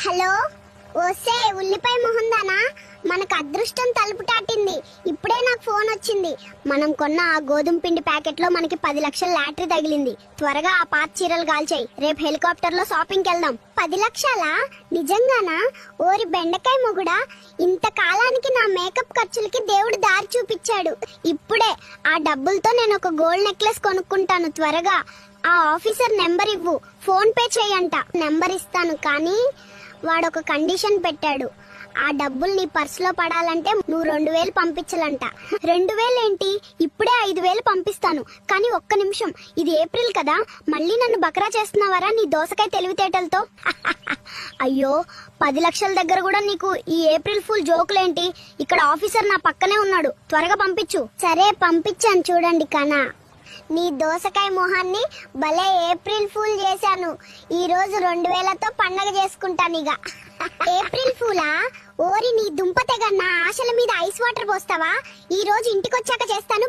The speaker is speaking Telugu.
హలో, ఓసే ఉల్లిపాయ మొహందానా, మనకు అదృష్టం తలుపు తాటింది. ఇప్పుడే నాకు ఫోన్ వచ్చింది. మనం కొన్న ఆ గోధుమ పిండి ప్యాకెట్ లో మనకి 10 లక్షల లాటరీ తగిలింది. త్వరగా ఆ పాత చీరలు కాల్చేయి, రేపు హెలికాప్టర్ లో షాపింగ్ వెళ్దాం. 10 లక్షలా? నిజంగానా? ఓరి బెండకాయ మొగుడా, ఇంతకాలానికి నా మేకప్ ఖర్చులకి దేవుడు దారి చూపించాడు. ఇప్పుడే ఆ డబ్బులతో నేను ఒక గోల్డ్ నెక్లెస్ కొనుక్కుంటాను. త్వరగా ఆ ఆఫీసర్ నెంబర్ ఇవ్వు, ఫోన్ పే చేయంట. నెంబర్ ఇస్తాను, కానీ వాడొక కండిషన్ పెట్టాడు. ఆ డబ్బులు నీ పర్సులో పడాలంటే నువ్వు 2000 పంపించాలంట. 2000 ఏంటి, ఇప్పుడే 5000 పంపిస్తాను. కానీ ఒక్క నిమిషం, ఇది ఏప్రిల్ కదా, మళ్ళీ నన్ను బకరా చేస్తున్నావరా నీ దోసకాయ తెలివితేటలతో? అయ్యో, 10 లక్షల దగ్గర కూడా నీకు ఈ ఏప్రిల్ ఫుల్ జోకులేంటి? ఇక్కడ ఆఫీసర్ నా పక్కనే ఉన్నాడు, త్వరగా పంపించు. సరే పంపించాను, చూడండి. కనా, నీ దోసకాయ మొహాన్ని భలే ఏప్రిల్ ఫూల్ చేశాను. ఈ రోజు 2000తో పండగ చేసుకుంటాను ఇక. ఏప్రిల్ ఫూలా? ఓరి నీ దుంప తెగ, నా ఆశల మీద ఐస్ వాటర్ పోస్తావా? ఈ రోజు ఇంటికొచ్చాక చేస్తాను.